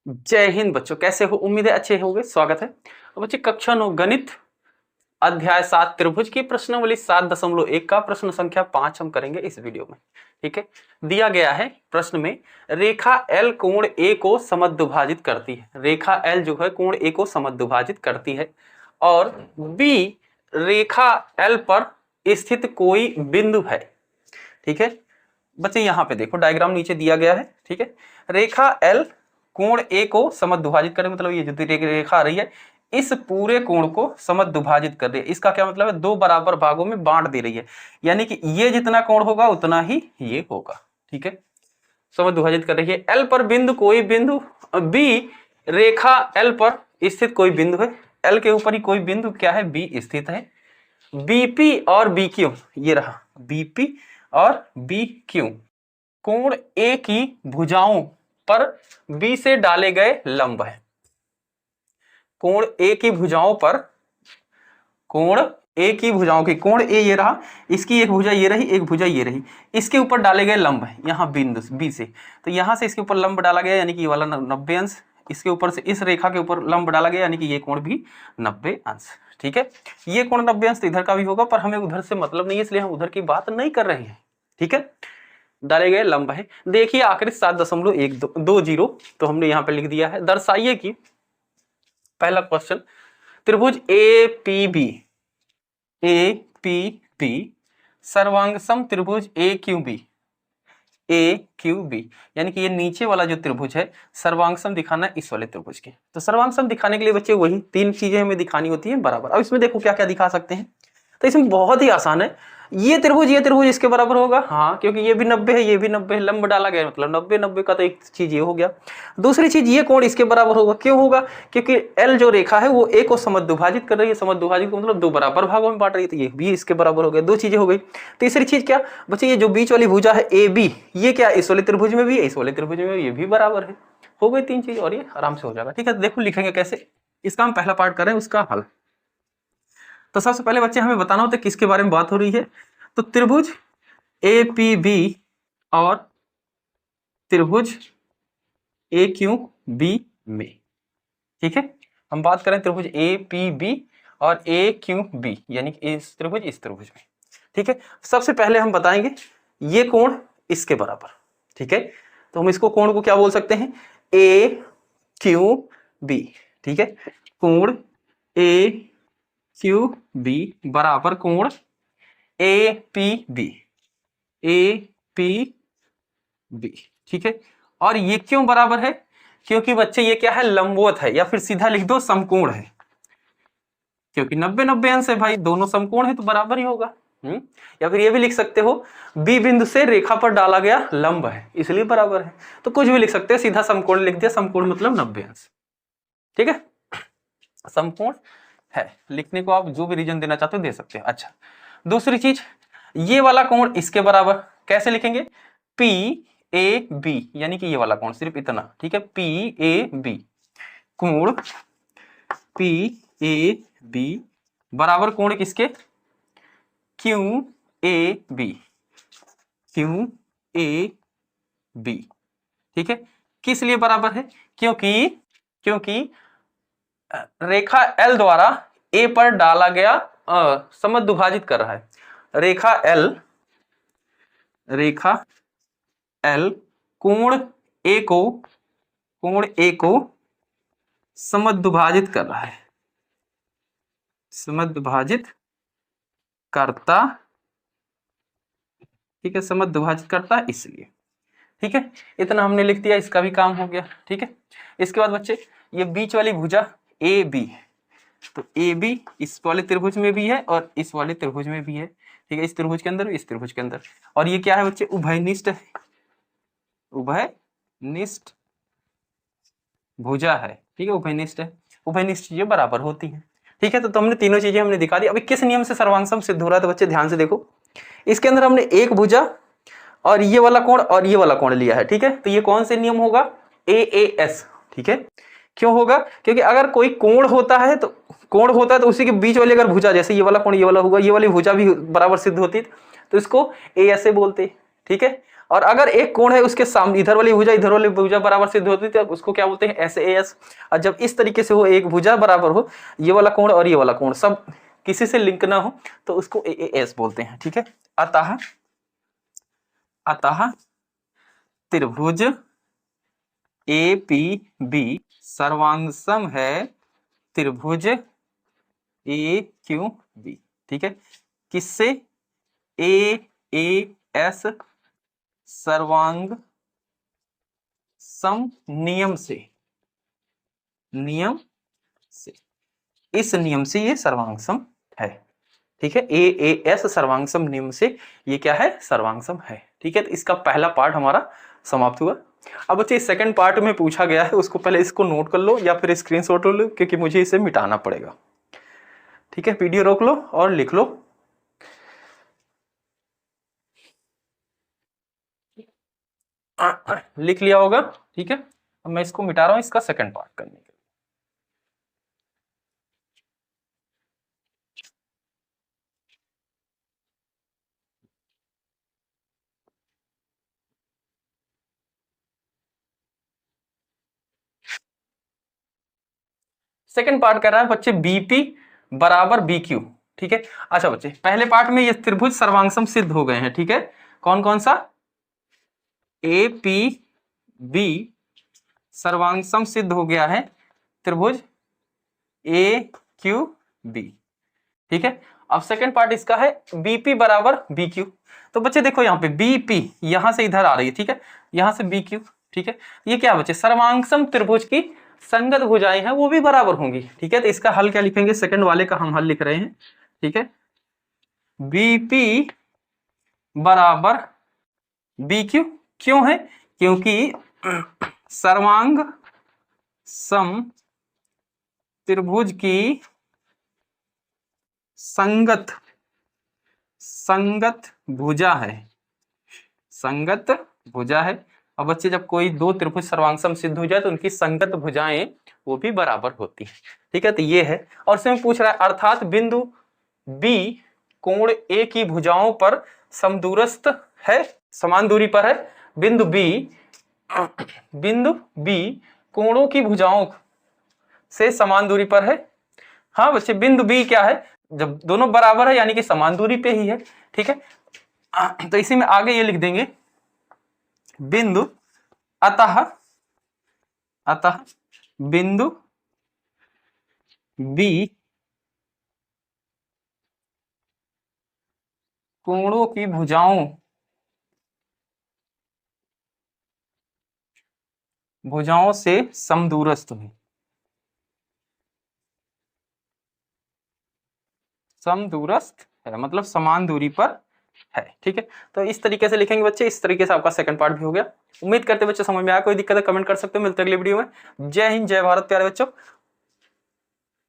जय हिंद बच्चों, कैसे हो? उम्मीद है अच्छे होंगे। स्वागत है। तो बच्चे कक्षा 9 गणित अध्याय 7 त्रिभुज की प्रश्नावली 7.1 का प्रश्न संख्या 5 हम करेंगे इस वीडियो में। ठीक है, दिया गया है प्रश्न में, रेखा L कोण A को समद्विभाजित करती है। रेखा L जो है कोण A को समद्विभाजित करती है और B रेखा L पर स्थित कोई बिंदु है। ठीक है बच्चे, यहां पे देखो डायग्राम नीचे दिया गया है। ठीक है, रेखा L कोण A को समद्विभाजित करे, मतलब ये जो रेखा आ रही है इस पूरे कोण को समद्विभाजित कर रही है। इसका क्या मतलब है? दो बराबर भागों में बांट दे रही है, यानी कि ये जितना कोण होगा उतना ही ये होगा। ठीक है, समद्विभाजित कर रही है। L पर बिंदु कोई बिंदु, B रेखा L पर स्थित कोई बिंदु है। L के ऊपर ही कोई बिंदु क्या है? B स्थित है। BP और BQ, ये रहा BP और BQ कोण A की भुजाओं पर B से डाले गए लंब है। कोण A की भुजाओं पर, कोण A की भुजाओं की, कोण A ये रहा, इसकी एक भुजा ये रही, एक भुजा ये रही, इसके ऊपर डाले गए लंब है यहाँ बिंदु B से। तो यहां से इसके ऊपर लंब डाला गया, यानी कि ये वाला 90 अंश, इसके ऊपर से इस रेखा के ऊपर लंब डाला गया, यानी कि ये कोण भी 90 अंश। ठीक है, ये कोण 90 अंश तो इधर का भी होगा, पर हमें उधर से मतलब नहीं है, इसलिए हम उधर की बात नहीं कर रहे हैं। ठीक है, डाले गए लंब है। देखिए आखिरी 7.120 तो हमने यहाँ पे लिख दिया है। दर्शाइए कि पहला क्वेश्चन, त्रिभुज APB सर्वांग सम त्रिभुज AQB यानी कि ये नीचे वाला जो त्रिभुज है सर्वांग सम दिखाना है इस वाले त्रिभुज के। तो सर्वांग सम दिखाने के लिए बच्चे वही तीन चीजें हमें दिखानी होती है बराबर। अब इसमें देखो क्या क्या दिखा सकते हैं। तो इसमें बहुत ही आसान है, ये त्रिभुज इसके बराबर होगा, हाँ, क्योंकि ये भी 90 है, ये भी 90 है, लंब डाला गया मतलब 90 का, तो एक चीज ये हो गया। दूसरी चीज, ये कोण इसके बराबर होगा। क्यों होगा? क्योंकि L जो रेखा है वो A को समद्विभाजित कर रही है। समद्विभाजित को मतलब दो बराबर भागों में बांट रही है, तो ये भी इसके बराबर हो गया। दो चीजें हो गई। तीसरी चीज क्या बच्चे, ये जो बीच वाली भुजा है AB, ये क्या इस वाले त्रिभुज में भी है, इस वाले त्रिभुज में ये भी बराबर है। हो गई तीन चीज और ये आराम से हो जाएगा। ठीक है, देखो लिखेंगे कैसे, इसका हम पहला पार्ट करें उसका हल। तो सबसे पहले बच्चे हमें बताना होता है किसके बारे में बात हो रही है। तो त्रिभुज APB और त्रिभुज AQB में, ठीक है, हम बात करें त्रिभुज APB और AQB, यानी कि इस त्रिभुज में। ठीक है, सबसे पहले हम बताएंगे ये कोण इसके बराबर। ठीक है, तो हम इसको कोण को क्या बोल सकते हैं? AQB। ठीक है, कोण AQB बराबर कोण APB। ठीक है, और ये क्यों बराबर है? क्योंकि बच्चे ये क्या है? लंबवत है, या फिर सीधा लिख दो समकोण है, क्योंकि 90 अंश है भाई, दोनों समकोण है तो बराबर ही होगा। या फिर ये भी लिख सकते हो B बिंदु से रेखा पर डाला गया लंब है इसलिए बराबर है। तो कुछ भी लिख सकते हो, सीधा समकोण लिख दिया, समकोण मतलब 90 अंश। ठीक है, समकोण है, लिखने को आप जो भी रीजन देना चाहते हो दे सकते हो। अच्छा, दूसरी चीज, ये वाला कोण इसके बराबर कैसे लिखेंगे? PAB, यानी कि ये वाला कोण सिर्फ इतना। ठीक है, PAB कोण PAB बराबर कोण किसके? QAB। ठीक है, किस लिए बराबर है? क्योंकि रेखा L द्वारा A पर डाला गया समद्विभाजित कर रहा है। रेखा L कोण A को समद्विभाजित कर रहा है, समद्विभाजित करता। ठीक है, समद्विभाजित करता है इसलिए। ठीक है, इतना हमने लिख दिया, इसका भी काम हो गया। ठीक है, इसके बाद बच्चे ये बीच वाली भुजा AB, तो AB इस वाले त्रिभुज में भी है और इस वाले त्रिभुज में भी है। ठीक है, इस त्रिभुज के अंदर, इस त्रिभुज के अंदर। और ये क्या है बच्चे? उभयनिष्ठ है, उभयनिष्ठ भुजा है। ठीक है, उभयनिष्ठ है, उभयनिष्ठ चीजें बराबर होती हैं। ठीक है, तो हमने तीनों चीजें हमने दिखा दी। अभी किस नियम से सर्वांग सम सिद्ध हो रहा है? तो बच्चे ध्यान से देखो, इसके अंदर हमने एक भुजा और ये वाला कोण और ये वाला कोण लिया है। ठीक है, तो ये कौन से नियम होगा? AAS। ठीक है, क्यों होगा? क्योंकि अगर कोई कोण होता है तो उसी के बीच वाली अगर भुजा, जैसे ये वाला कोण ये वाला होगा, ये वाली भुजा भी बराबर सिद्ध होती है, तो इसको AS से बोलते। ठीक है, और अगर एक कोण है उसके सामने इधर वाली भुजा बराबर सिद्ध होती है तो उसको क्या बोलते हैं, एस। और जब इस तरीके से हो, एक भुजा बराबर हो, ये वाला कोण और ये वाला कोण सब किसी से लिंक ना हो, तो उसको एस बोलते हैं। ठीक है, अतः त्रिभुज ए पी बी सर्वांगसम है त्रिभुज ए क्यू बी। ठीक है, किससे? ए एस सर्वांग सम नियम से, इस नियम से ये सर्वांगसम है। ठीक है, ए एस सर्वांगसम नियम से ये क्या है, सर्वांगसम है। ठीक है, तो इसका पहला पार्ट हमारा समाप्त हुआ। अब बच्चे सेकंड पार्ट में पूछा गया है, उसको पहले इसको नोट कर लो या फिर स्क्रीनशॉट लो, क्योंकि मुझे इसे मिटाना पड़ेगा। ठीक है, वीडियो रोक लो और लिख लो। लिख लिया होगा। ठीक है, अब मैं इसको मिटा रहा हूं इसका सेकंड पार्ट करने के लिए। सेकंड पार्ट कर रहा है बच्चे बीपी बराबर बीक्यू। ठीक है, अच्छा बच्चे पहले पार्ट में ये त्रिभुज सर्वांगसम सिद्ध हो गए हैं। ठीक है, कौन कौन सा? ए पी बी सर्वांगसम सिद्ध हो गया है त्रिभुज ए क्यू बी। ठीक है, अब सेकंड पार्ट इसका है बीपी बराबर बीक्यू। तो बच्चे देखो यहाँ पे बीपी यहां से इधर आ रही है। ठीक है, यहां से बीक्यू। ठीक है, ये क्या बच्चे, सर्वांगसम त्रिभुज की संगत भुजाएं हैं वो भी बराबर होंगी। ठीक है, तो इसका हल क्या लिखेंगे, सेकंड वाले का हम हल लिख रहे हैं। ठीक है, बीपी बराबर बीक्यू क्यों है, क्योंकि सर्वांग सम त्रिभुज की संगत भुजा है, संगत भुजा है। अब बच्चे जब कोई दो त्रिभुज सर्वांगसम सिद्ध हो जाए तो उनकी संगत भुजाएं वो भी बराबर होती है। ठीक है, तो ये है। और उसमें पूछ रहा है अर्थात बिंदु बी कोण ए की भुजाओं पर समदूरस्थ है, समान दूरी पर है। बिंदु बी कोणों की भुजाओं से समान दूरी पर है। हाँ बच्चे, बिंदु बी क्या है, जब दोनों बराबर है यानी कि समान दूरी पे ही है। ठीक है, तो इसी में आगे ये लिख देंगे बिंदु अतः बिंदु बी कोणों की भुजाओं से समदूरस्थ है, समदूरस्थ है मतलब समान दूरी पर है। ठीक है, तो इस तरीके से लिखेंगे बच्चे। इस तरीके से आपका सेकंड पार्ट भी हो गया। उम्मीद करते बच्चे समझ में आया। कोई दिक्कत है कमेंट कर सकते हो। मिलते हैं अगले वीडियो में। जय हिंद, जय भारत प्यारे बच्चों।